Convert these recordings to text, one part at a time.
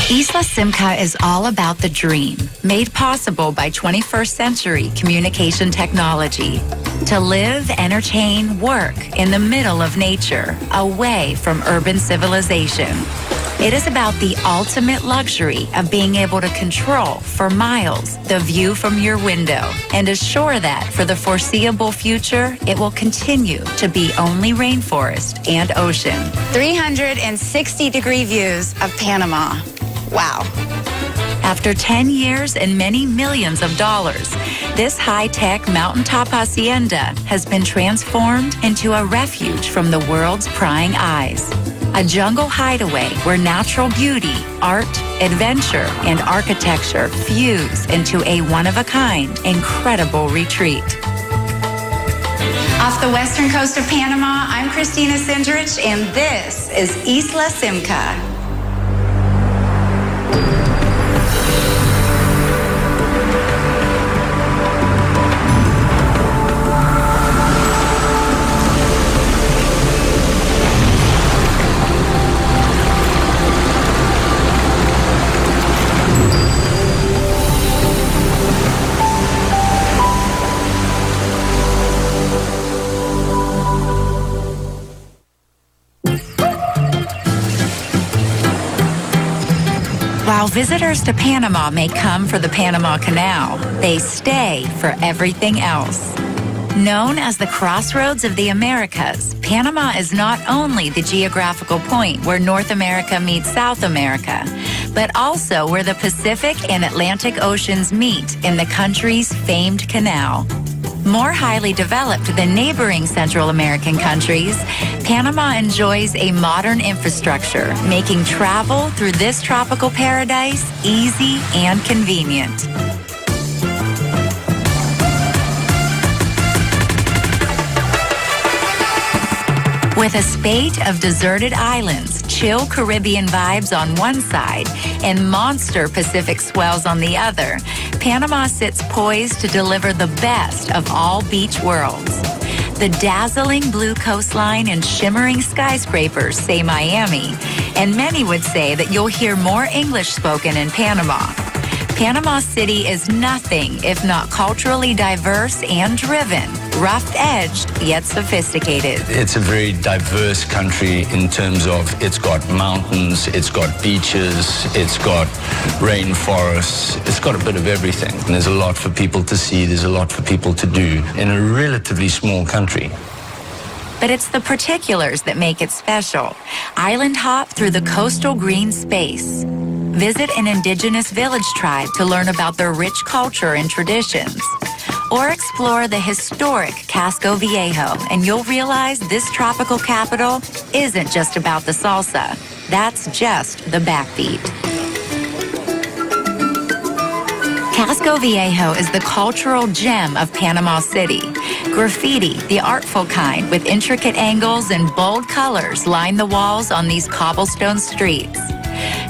Isla Simca is all about the dream, made possible by 21st century communication technology. To live, entertain, work in the middle of nature, away from urban civilization. It is about the ultimate luxury of being able to control for miles the view from your window and assure that for the foreseeable future, it will continue to be only rainforest and ocean. 360-degree views of Panama. Wow. After 10 years and many millions of dollars, this high-tech mountaintop hacienda has been transformed into a refuge from the world's prying eyes. A jungle hideaway where natural beauty, art, adventure, and architecture fuse into a one-of-a-kind, incredible retreat. Off the western coast of Panama, I'm Christina Sindrich, and this is Isla Simca. While visitors to Panama may come for the Panama Canal, they stay for everything else. Known as the crossroads of the Americas, Panama is not only the geographical point where North America meets South America, but also where the Pacific and Atlantic Oceans meet in the country's famed canal. More highly developed than neighboring Central American countries, Panama enjoys a modern infrastructure, making travel through this tropical paradise easy and convenient. With a spate of deserted islands, chill Caribbean vibes on one side, and monster Pacific swells on the other, Panama sits poised to deliver the best of all beach worlds. The dazzling blue coastline and shimmering skyscrapers say Miami, and many would say that you'll hear more English spoken in Panama. Panama City is nothing if not culturally diverse and driven, rough-edged yet sophisticated. It's a very diverse country in terms of it's got mountains, it's got beaches, it's got rainforests, it's got a bit of everything. And there's a lot for people to see, there's a lot for people to do in a relatively small country. But it's the particulars that make it special. Island hop through the coastal green space. Visit an indigenous village tribe to learn about their rich culture and traditions. Or explore the historic Casco Viejo, and you'll realize this tropical capital isn't just about the salsa. That's just the backbeat. Casco Viejo is the cultural gem of Panama City. Graffiti, the artful kind, with intricate angles and bold colors, line the walls on these cobblestone streets.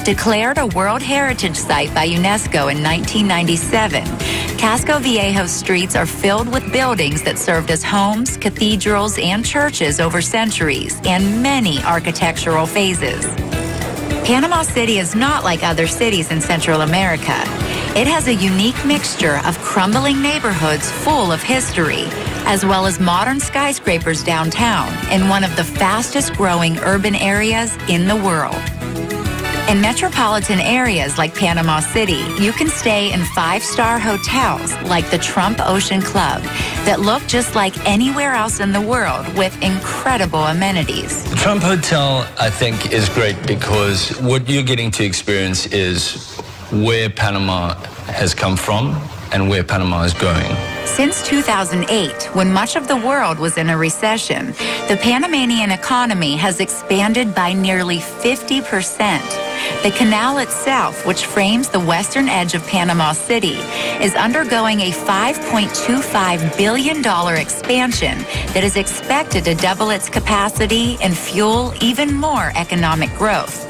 Declared a World Heritage Site by UNESCO in 1997, Casco Viejo streets are filled with buildings that served as homes, cathedrals, and churches over centuries, and many architectural phases. Panama City is not like other cities in Central America. It has a unique mixture of crumbling neighborhoods full of history, as well as modern skyscrapers downtown in one of the fastest-growing urban areas in the world. In metropolitan areas like Panama City, you can stay in five-star hotels like the Trump Ocean Club that look just like anywhere else in the world with incredible amenities. The Trump Hotel, I think, is great because what you're getting to experience is where Panama has come from and where Panama is going. Since 2008, when much of the world was in a recession, the Panamanian economy has expanded by nearly 50%. The canal itself, which frames the western edge of Panama City, is undergoing a $5.25 billion expansion that is expected to double its capacity and fuel even more economic growth.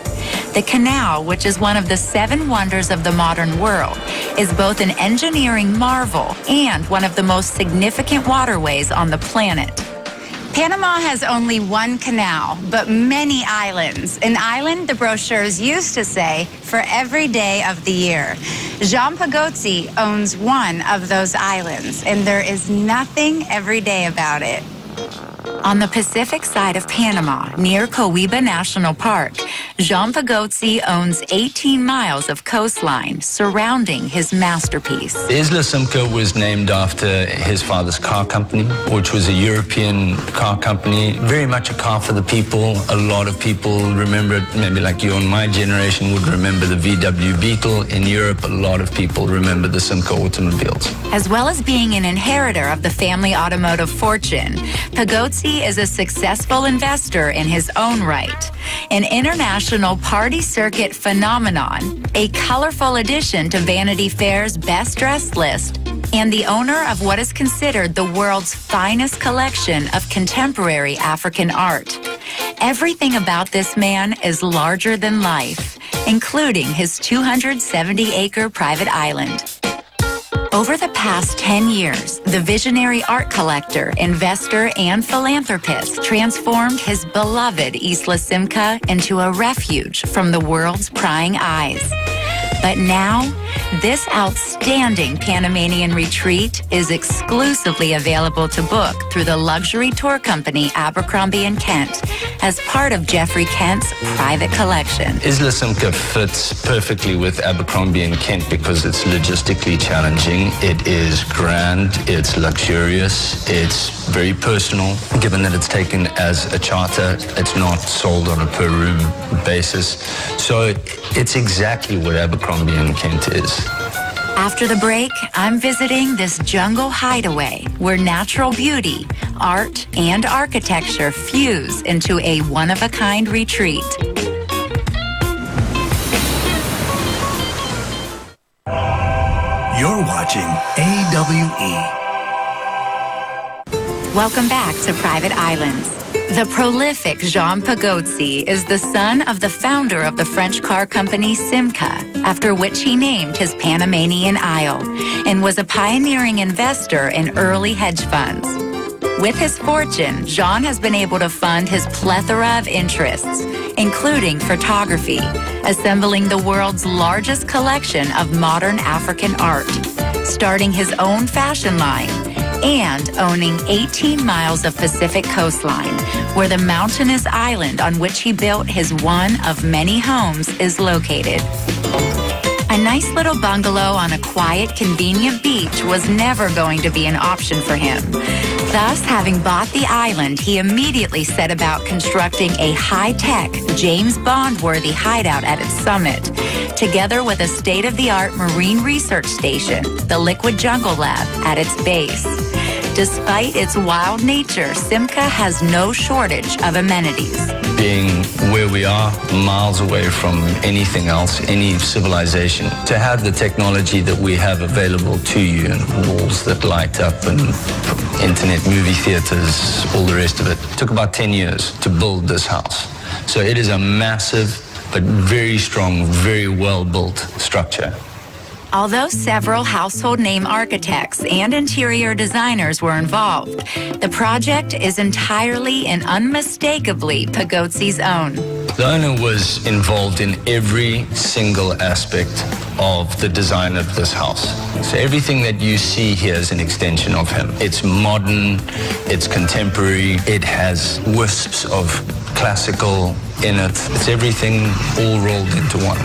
The canal, which is one of the 7 wonders of the modern world, is both an engineering marvel and one of the most significant waterways on the planet. Panama has only one canal, but many islands. An island, the brochures used to say, for every day of the year. Jean Pagotzi owns one of those islands, and there is nothing every day about it. On the Pacific side of Panama, near Coiba National Park, Jean Pagotzi owns 18 miles of coastline surrounding his masterpiece. Isla Simca was named after his father's car company, which was a European car company, very much a car for the people. A lot of people remember it, maybe like you and my generation would remember the VW Beetle. In Europe, a lot of people remember the Simca automobiles. As well as being an inheritor of the family automotive fortune, Pagotzi is a successful investor in his own right, an international party circuit phenomenon, a colorful addition to Vanity Fair's best dressed list, and the owner of what is considered the world's finest collection of contemporary African art. Everything about this man is larger than life, including his 270-acre private island. Over the past 10 years, the visionary art collector, investor, and philanthropist transformed his beloved Isla Simca into a refuge from the world's prying eyes. But now, this outstanding Panamanian retreat is exclusively available to book through the luxury tour company Abercrombie & Kent as part of Jeffrey Kent's private collection. Isla Simca fits perfectly with Abercrombie & Kent because it's logistically challenging. It is grand, it's luxurious, it's very personal. Given that it's taken as a charter, it's not sold on a per room basis. So it's exactly what Abercrombie & Kent is. After the break, I'm visiting this jungle hideaway where natural beauty, art, and architecture fuse into a one-of-a-kind retreat. You're watching AWE. Welcome back to Private Islands. The prolific Jean Pagotzi is the son of the founder of the French car company Simca, after which he named his Panamanian Isle, and was a pioneering investor in early hedge funds. With his fortune, Jean has been able to fund his plethora of interests, including photography, assembling the world's largest collection of modern African art, starting his own fashion line, and owning 18 miles of Pacific coastline, where the mountainous island on which he built his one of many homes is located. A nice little bungalow on a quiet, convenient beach was never going to be an option for him. Thus, having bought the island, he immediately set about constructing a high-tech, James Bond-worthy hideout at its summit, together with a state-of-the-art marine research station, the Liquid Jungle Lab, at its base. Despite its wild nature, Simca has no shortage of amenities. Being where we are, miles away from anything else, any civilization, to have the technology that we have available to you, and walls that light up, and internet movie theaters, all the rest of it, took about 10 years to build this house. So it is a massive, but very strong, very well-built structure. Although several household name architects and interior designers were involved, the project is entirely and unmistakably Pagotzi's own. The owner was involved in every single aspect of the design of this house. So everything that you see here is an extension of him. It's modern, it's contemporary, it has wisps of classical in it. It's everything all rolled into one.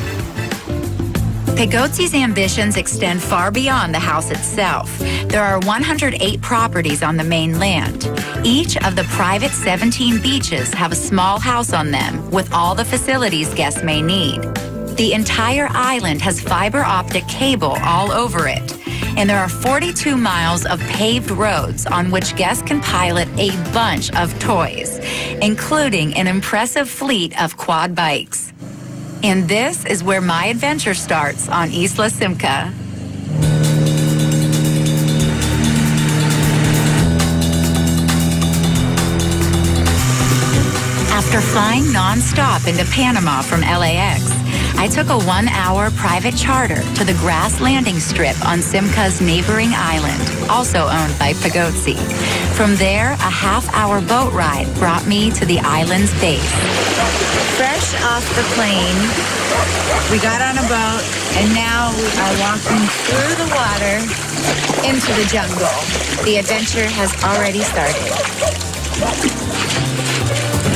Pagotzi's ambitions extend far beyond the house itself. There are 108 properties on the mainland. Each of the private 17 beaches have a small house on them with all the facilities guests may need. The entire island has fiber optic cable all over it, and there are 42 miles of paved roads on which guests can pilot a bunch of toys, including an impressive fleet of quad bikes. And this is where my adventure starts on Isla Simca. After flying non-stop into Panama from LAX, I took a 1-hour private charter to the grass landing strip on Simca's neighboring island, also owned by Pagotsi. From there, a half-hour boat ride brought me to the island's base. Fresh off the plane, we got on a boat, and now we are walking through the water into the jungle. The adventure has already started.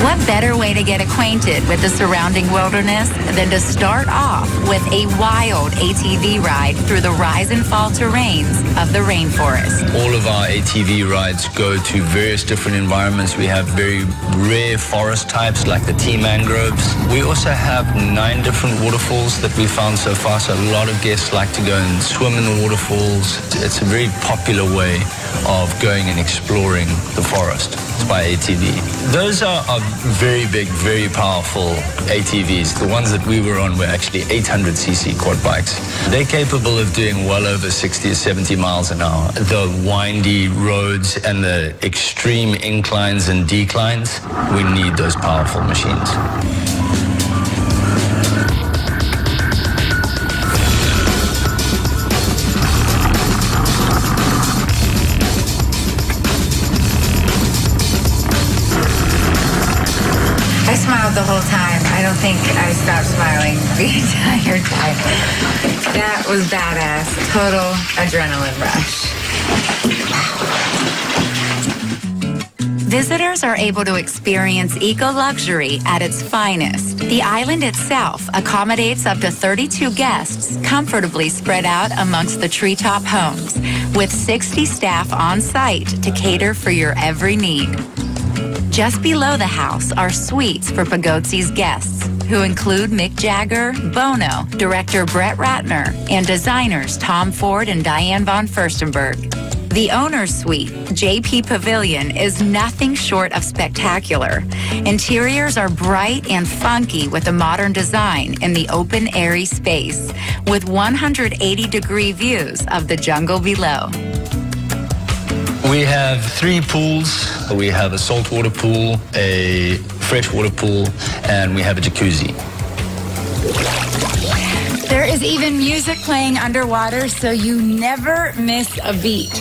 What better way to get acquainted with the surrounding wilderness than to start off with a wild ATV ride through the rise and fall terrains of the rainforest? All of our ATV rides go to various different environments. We have very rare forest types like the tea mangroves. We also have 9 different waterfalls that we found so far, so a lot of guests like to go and swim in the waterfalls. It's a very popular way of going and exploring the forest. It's by ATV. Those are very big, very powerful ATVs. The ones that we were on were actually 800cc quad bikes. They're capable of doing well over 60 or 70 miles an hour. The windy roads and the extreme inclines and declines, we need those powerful machines. I smiled the whole time. I don't think I stopped smiling the entire time. That was badass. Total adrenaline rush. Visitors are able to experience eco-luxury at its finest. The island itself accommodates up to 32 guests comfortably spread out amongst the treetop homes, with 60 staff on site to cater for your every need. Just below the house are suites for Pagotsi's guests, who include Mick Jagger, Bono, director Brett Ratner, and designers Tom Ford and Diane von Furstenberg. The owner's suite, JP Pavilion, is nothing short of spectacular. Interiors are bright and funky with a modern design in the open, airy space, with 180-degree views of the jungle below. We have 3 pools. We have a saltwater pool, a freshwater pool, and we have a jacuzzi. There is even music playing underwater, so you never miss a beat.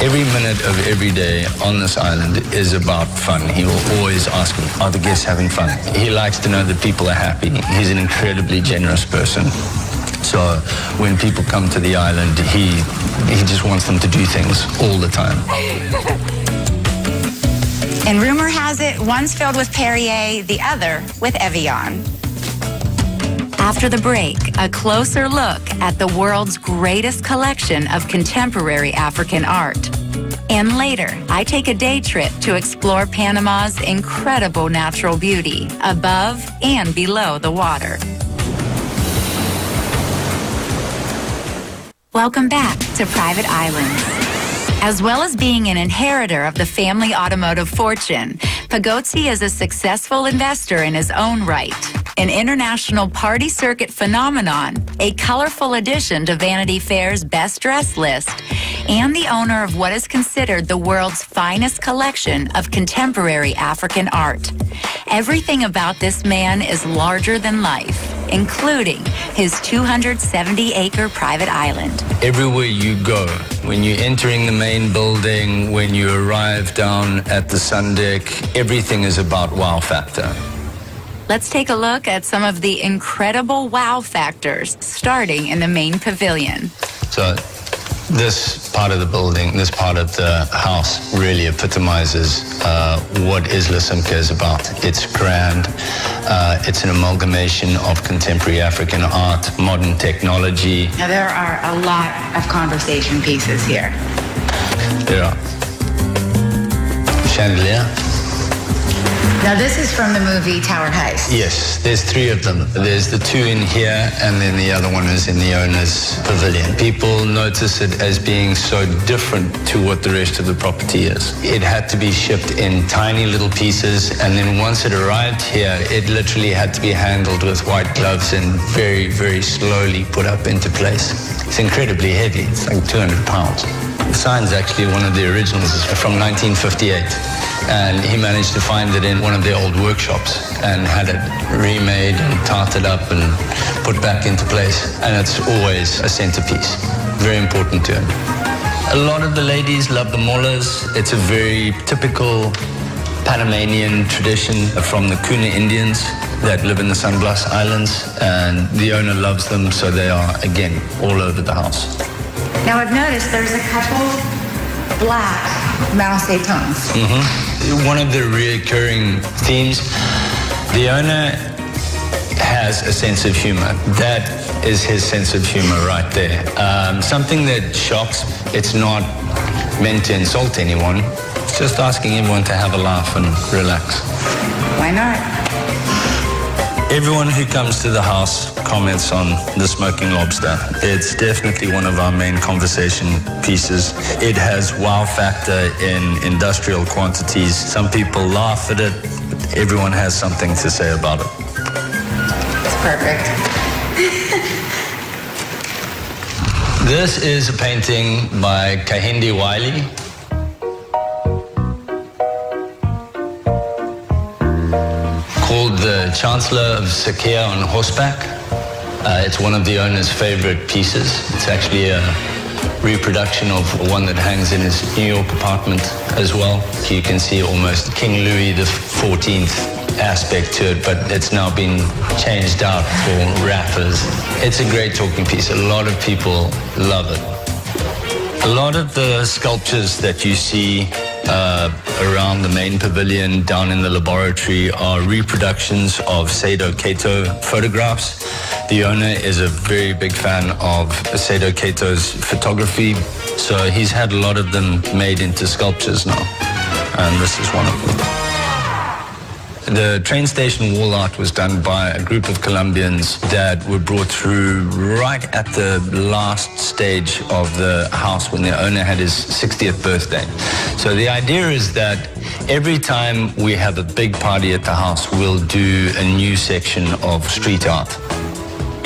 Every minute of every day on this island is about fun. He will always ask me, are the guests having fun? He likes to know that people are happy. He's an incredibly generous person. So when people come to the island, he just wants them to do things all the time. And rumor has it, one's filled with Perrier, the other with Evian. After the break, a closer look at the world's greatest collection of contemporary African art. And later, I take a day trip to explore Panama's incredible natural beauty above and below the water. Welcome back to Private Islands. As well as being an inheritor of the family automotive fortune, Pagotsi is a successful investor in his own right, an international party circuit phenomenon, a colorful addition to Vanity Fair's best dressed list, and the owner of what is considered the world's finest collection of contemporary African art. Everything about this man is larger than life, including his 270-acre private island. Everywhere you go, when you're entering the main building, when you arrive down at the sun deck, everything is about wow factor. Let's take a look at some of the incredible wow factors, starting in the main pavilion. So this part of the building, this part of the house really epitomizes what Isla Simca is about. It's grand. It's an amalgamation of contemporary African art, modern technology. Now, there are a lot of conversation pieces here. There are chandelier. Now, this is from the movie Tower Heist. Yes, there's 3 of them. There's the 2 in here, and then the other one is in the owner's pavilion. People notice it as being so different to what the rest of the property is. It had to be shipped in tiny little pieces, and then once it arrived here, it literally had to be handled with white gloves and very, very slowly put up into place. It's incredibly heavy. It's like 200 pounds. The sign's actually one of the originals. It's from 1958. And he managed to find it in one of their old workshops and had it remade and tarted up and put back into place. And it's always a centerpiece. Very important to him. A lot of the ladies love the mollas. It's a very typical Panamanian tradition from the Kuna Indians that live in the San Blas Islands. And the owner loves them, so they are, again, all over the house. Now I've noticed there's a couple black mouse tongues. One of the recurring themes, the owner has a sense of humor. That is his sense of humor right there. Something that shocks, it's not meant to insult anyone. It's just asking everyone to have a laugh and relax. Why not? Everyone who comes to the house comments on the smoking lobster. It's definitely one of our main conversation pieces. It has wow factor in industrial quantities. Some people laugh at it, but everyone has something to say about it. It's perfect. This is a painting by Kahindi Wiley. Called the Chancellor of Sakia on horseback. It's one of the owner's favorite pieces. It's actually a reproduction of one that hangs in his New York apartment as well. You can see almost King Louis XIV aspect to it, but it's now been changed out for rappers. It's a great talking piece. A lot of people love it. A lot of the sculptures that you see around the main pavilion down in the laboratory are reproductions of Sado Kato photographs. The owner is a very big fan of Sado Kato's photography, so he's had a lot of them made into sculptures now, and this is one of them. The train station wall art was done by a group of Colombians that were brought through right at the last stage of the house when the owner had his 60th birthday. So the idea is that every time we have a big party at the house, we'll do a new section of street art.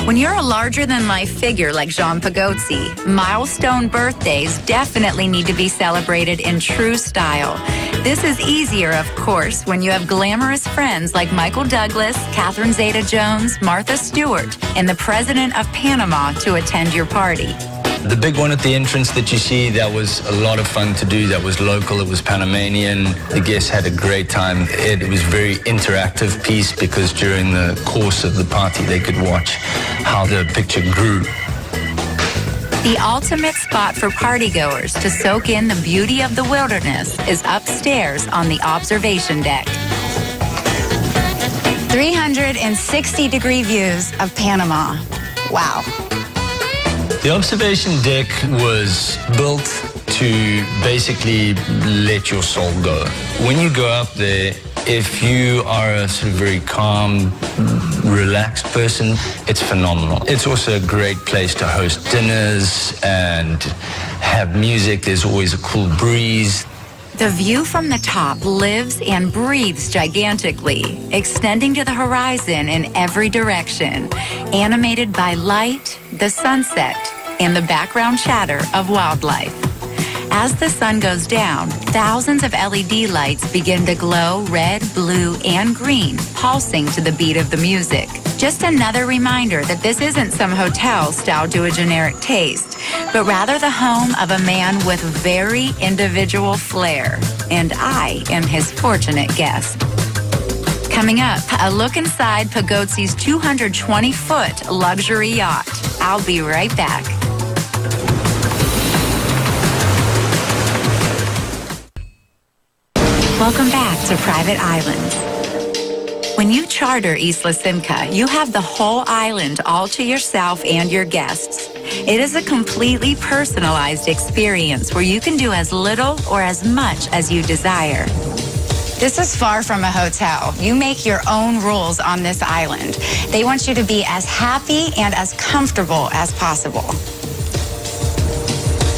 When you're a larger-than-life figure like Jean Pagotsi, milestone birthdays definitely need to be celebrated in true style. This is easier, of course, when you have glamorous friends like Michael Douglas, Catherine Zeta-Jones, Martha Stewart, and the President of Panama to attend your party. The big one at the entrance that you see, that was a lot of fun to do. That was local, it was Panamanian. The guests had a great time. It was a very interactive piece because during the course of the party, they could watch how the picture grew. The ultimate spot for partygoers to soak in the beauty of the wilderness is upstairs on the observation deck. 360-degree views of Panama. Wow. The observation deck was built to basically let your soul go. When you go up there, if you are a sort of very calm, relaxed person, it's phenomenal. It's also a great place to host dinners and have music. There's always a cool breeze. The view from the top lives and breathes gigantically, extending to the horizon in every direction, animated by light, the sunset, and the background chatter of wildlife. As the sun goes down, thousands of LED lights begin to glow red, blue, and green, pulsing to the beat of the music. Just another reminder that this isn't some hotel styled to a generic taste, but rather the home of a man with very individual flair. And I am his fortunate guest. Coming up, a look inside Pagotsi's 220-foot luxury yacht. I'll be right back. Welcome back to Private Islands. When you charter Isla Simca, you have the whole island all to yourself and your guests. It is a completely personalized experience where you can do as little or as much as you desire. This is far from a hotel. You make your own rules on this island. They want you to be as happy and as comfortable as possible.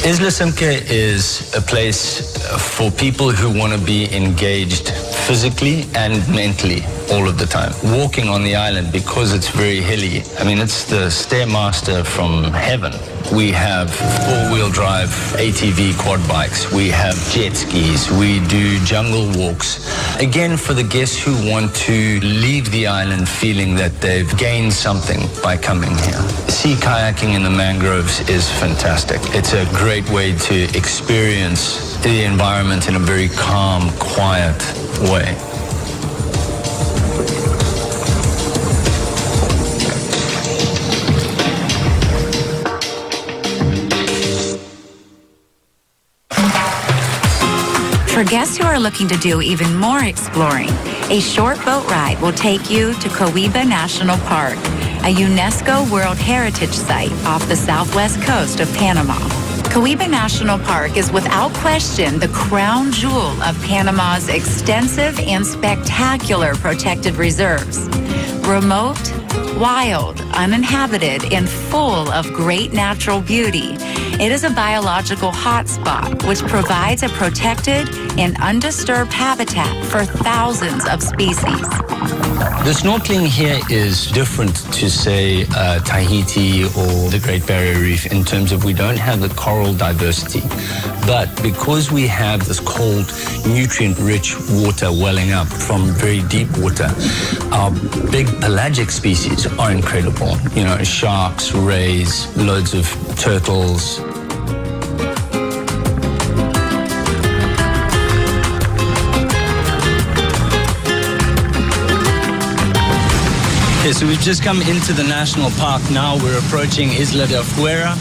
Isla Simca is a place for people who want to be engaged physically and mentally. all of the time. Walking on the island, because it's very hilly, I mean, it's the Stairmaster from heaven. We have four-wheel drive ATV quad bikes. We have jet skis. We do jungle walks. Again, for the guests who want to leave the island feeling that they've gained something by coming here. Sea kayaking in the mangroves is fantastic. It's a great way to experience the environment in a very calm, quiet way. For guests who are looking to do even more exploring, a short boat ride will take you to Coiba National Park, a UNESCO World Heritage Site off the southwest coast of Panama. Coiba National Park is without question the crown jewel of Panama's extensive and spectacular protected reserves. Remote, wild, uninhabited, and full of great natural beauty, it is a biological hotspot which provides a protected and undisturbed habitat for thousands of species. The snorkeling here is different to, say, Tahiti or the Great Barrier Reef in terms of we don't have the coral diversity. But because we have this cold, nutrient-rich water welling up from very deep water, our big pelagic species are incredible. You know, sharks, rays, loads of turtles. Okay, so we've just come into the national park now. We're approaching Isla de Fuera.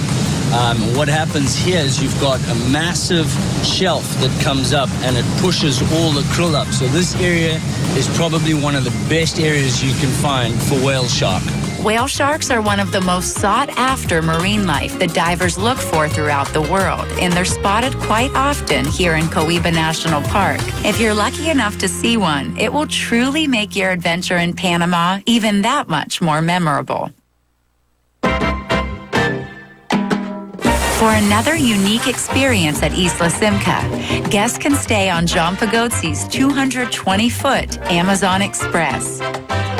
What happens here is you've got a massive shelf that comes up and it pushes all the krill up. So this area is probably one of the best areas you can find for whale shark. Whale sharks are one of the most sought-after marine life that divers look for throughout the world, and they're spotted quite often here in Coiba National Park. If you're lucky enough to see one, it will truly make your adventure in Panama even that much more memorable. For another unique experience at Isla Simca, guests can stay on Jean Pagotzi's 220-foot Amazon Express.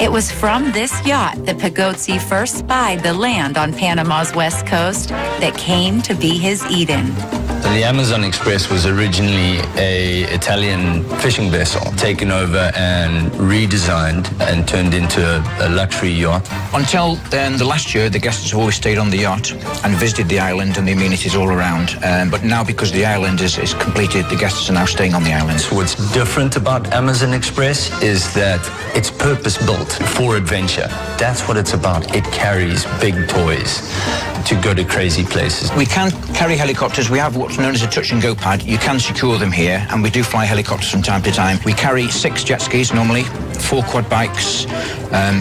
It was from this yacht that Pagotzi first spied the land on Panama's west coast that came to be his Eden. The Amazon Express was originally an Italian fishing vessel taken over and redesigned and turned into a luxury yacht. Until then, the last year, the guests have always stayed on the yacht and visited the island and the amenities all around. But now, because the island is completed, the guests are now staying on the island. So what's different about Amazon Express is that it's purpose-built for adventure. That's what it's about. It carries big toys to go to crazy places. We can carry helicopters. We have what's known as a touch-and-go pad. You can secure them here, and we do fly helicopters from time to time. We carry 6 jet skis normally, 4 quad bikes,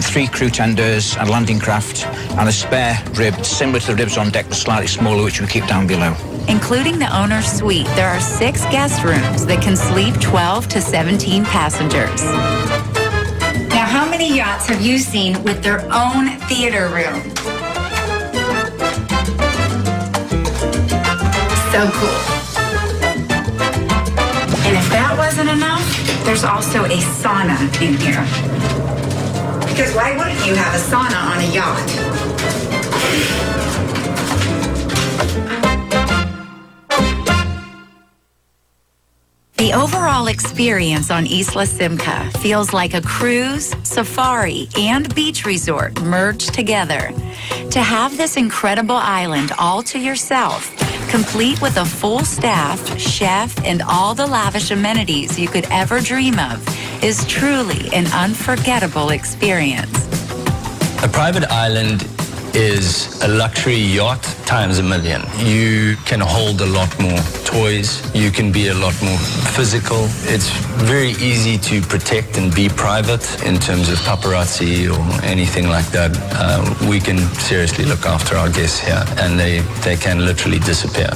3 crew tenders, a landing craft, and a spare rib, similar to the ribs on deck, but slightly smaller, which we keep down below. Including the owner's suite, there are 6 guest rooms that can sleep 12 to 17 passengers. Now, how many yachts have you seen with their own theater room? So cool. And if that wasn't enough, there's also a sauna in here. Because why wouldn't you have a sauna on a yacht? The overall experience on Isla Simca feels like a cruise, safari, and beach resort merged together. To have this incredible island all to yourself, complete with a full staff, chef, and all the lavish amenities you could ever dream of, is truly an unforgettable experience. A private island is a luxury yacht times a million. You can hold a lot more toys. You can be a lot more physical. It's very easy to protect and be private in terms of paparazzi or anything like that. We can seriously look after our guests here, and they can literally disappear.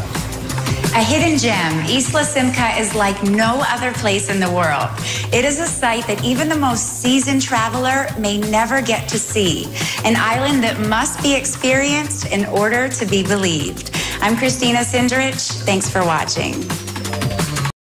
A hidden gem, Isla Simca is like no other place in the world. It is a site that even the most seasoned traveler may never get to see. An island that must be experienced in order to be believed. I'm Christina Sindrich. Thanks for watching.